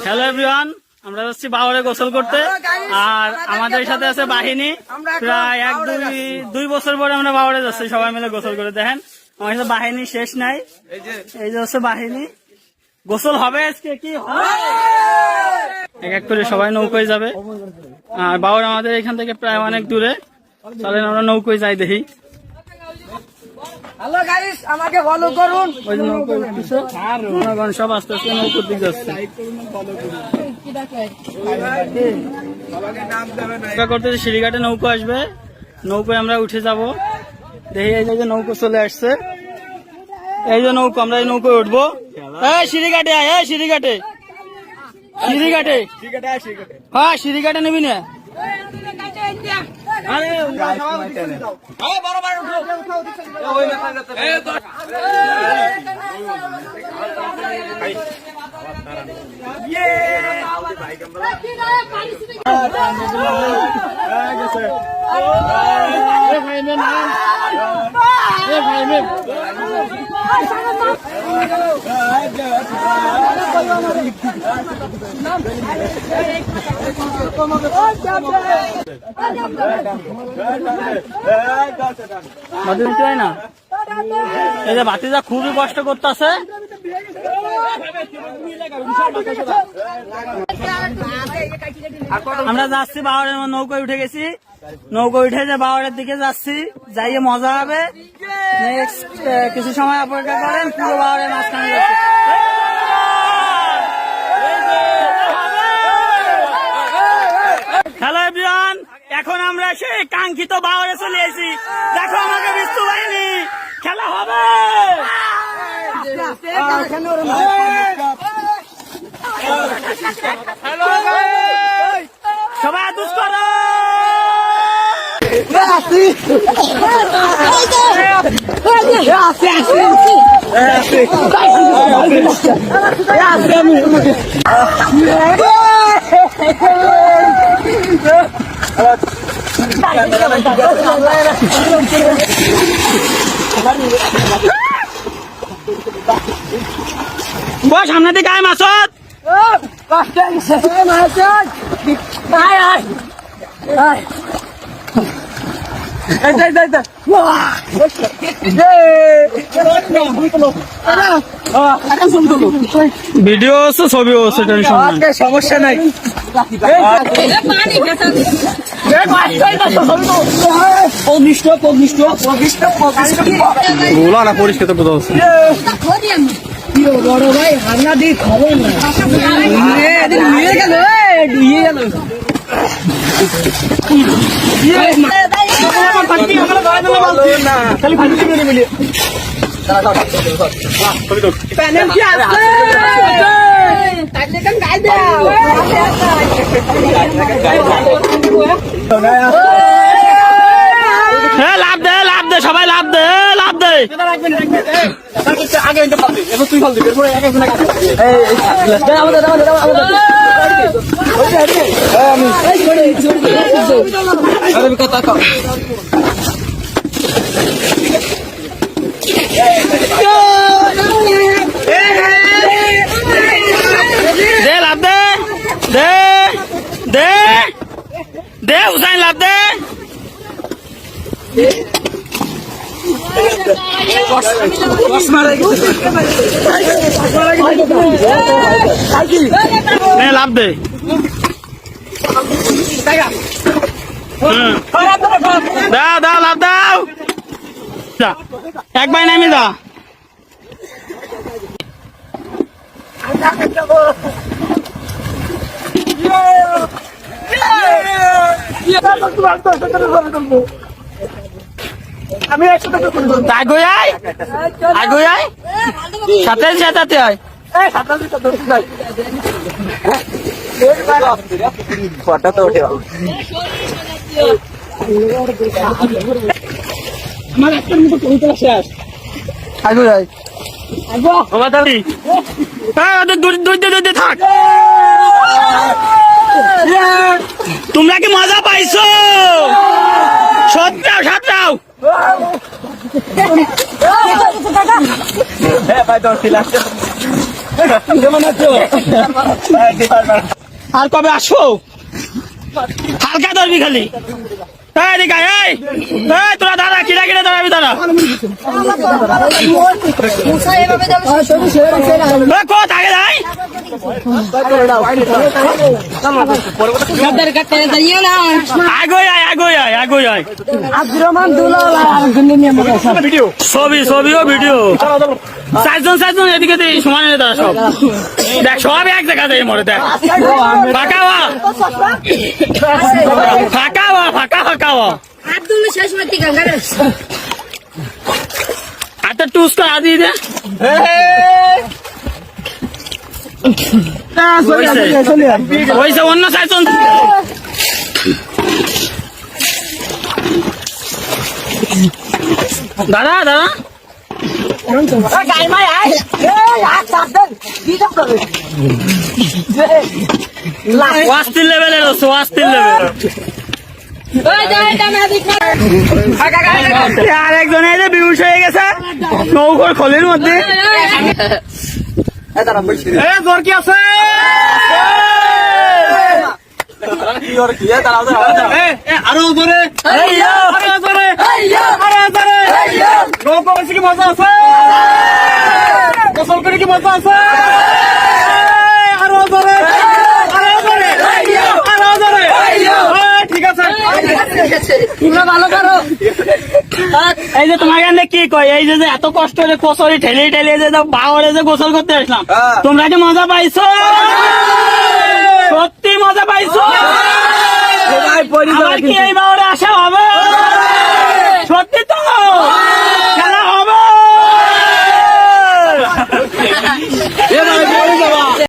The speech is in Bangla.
হ্যালো এভরিওয়ান, আমরা যাচ্ছি বাওয়ারে গোসল করতে। আর আমাদের সাথে আছে বাহিনী। প্রায় দুই বছর পরে আমরা বাওয়ারে যাচ্ছি সবাই মিলে গোসল করে। দেখেন আমার সাথে বাহিনী শেষ নাই। এই যে হচ্ছে বাহিনী। গোসল হবে আজকে, কি এক এক করে সবাই নৌকোয় যাবে। আর বাওয়ার আমাদের এখান থেকে প্রায় অনেক দূরে। চলেন আমরা নৌকোয় যাই দেখি। হ্যালো গাইস, আমাকে ফলো করুন। ওই যে নৌকো উঠতেছে আর জনগণ সব আস্তে আস্তে নৌকোর দিকে যাচ্ছে। করতে সিঁড়িঘাটে নৌকো আসবে, নৌকোয় আমরা উঠে যাব। দেখি এই যে নৌকো চলে আসছে। এই যে নৌকো, আমরা এই নৌকোয় উঠবো। সিঁড়িঘাটে আয়, সিঁড়িঘাটে সিঁড়িঘাটে হ্যাঁ সিঁড়িঘাটে নিবি না। না এই যে ভাতিজা খুবই কষ্ট করতেছে। আমরা যাচ্ছি বাওয়ারের নৌকায় উঠে গেছি। নৌকা উঠে যে বাওয়ারের দিকে যাচ্ছি, যাইয়ে মজা হবে। নেক্সট কিছু সময় অপেক্ষা করেন, পুরো বাওয়ারের মাঝখানে যাচ্ছি। হ্যালো এভরিওয়ান, এখন আমরা সেই কাঙ্ক্ষিত বাওয়ারে চলে এসেছি। দেখো আমাকে বিস্তু বাহিনী, খেলা হবে। সবাই আদুস করো। সামনে দিকে আয় মাসুদ। ভিডিও ছবি সমস্যা নাই। বলো না পরিষ্কার তো বড় ভাই হান্না দিয়ে খবর না নিয়ে গেল ডুইয়ে গেল। লাভ দে, লাভ দে, সবাই লাভ দে, লাভ দে। আগে তুই ফল দিবি। দে লাভ দে, দে দে দে হুসাইন, লাভ দে। লাভ দে, দাও দাও, লাভ দাও। এক ভাই নামি দা। আমি আগে আয়, আগে আয়, সাথে সাথে আয়। ফটো তো উঠে আমার একটার মতো কবিতা শেষ। আগে আয়, থাক। তোমরা কি মজা পাইছো? সত্যি যাও। আর কবে আসো? হালকা ধরবি খালি। তোরা দাঁড়া, কিরা কিরা দাঁড়াবি দাঁড়া। কোথ আগে যাই? আগে আয়, আগে আয়, আগে আয়। আব্দুর রহমান দুলাল ছবি ছবি ও ভিডিও চারজন এদিকে সমানে দাঁড়া সব দেখ, সব এক জায়গা দেয় মরে দেখ। ফাঁকা হওয়া, ফাঁকা হওয়া, ফাঁকা ফাঁকা হওয়া। আব্দুল শেষ মতি গঙ্গার হাতে টুস করে আদি দে। হয়েছে অন্য চারজন। দাদা দাদা অস্থির লেভেলের অস্থির লেভেল। আর একজন এসে বিহুশ হয়ে গেছে নৌকর খোলের মধ্যে। জ্বর কি আছে? আরো জোরে, আরো জোরে, আরো জোরে। নৌকো বেশি কি মজা আছে? গোসল করে কি মজা আছে? আরো জোরে, আরো জোরে, আরো জোরে। ঠিক আছে, তোমরা ভালো করো। এই যে তোমাকে এনে কি কয়, এই যে যে এত কষ্ট করে কচুরি ঠেলে ঠেলে যে বাওয়ারে যে গোসল করতে আসলাম, তোমরা কি মজা পাইছো? সত্যি মজা পাইছো? আবার কি এই বাওয়ারে আসা হবে?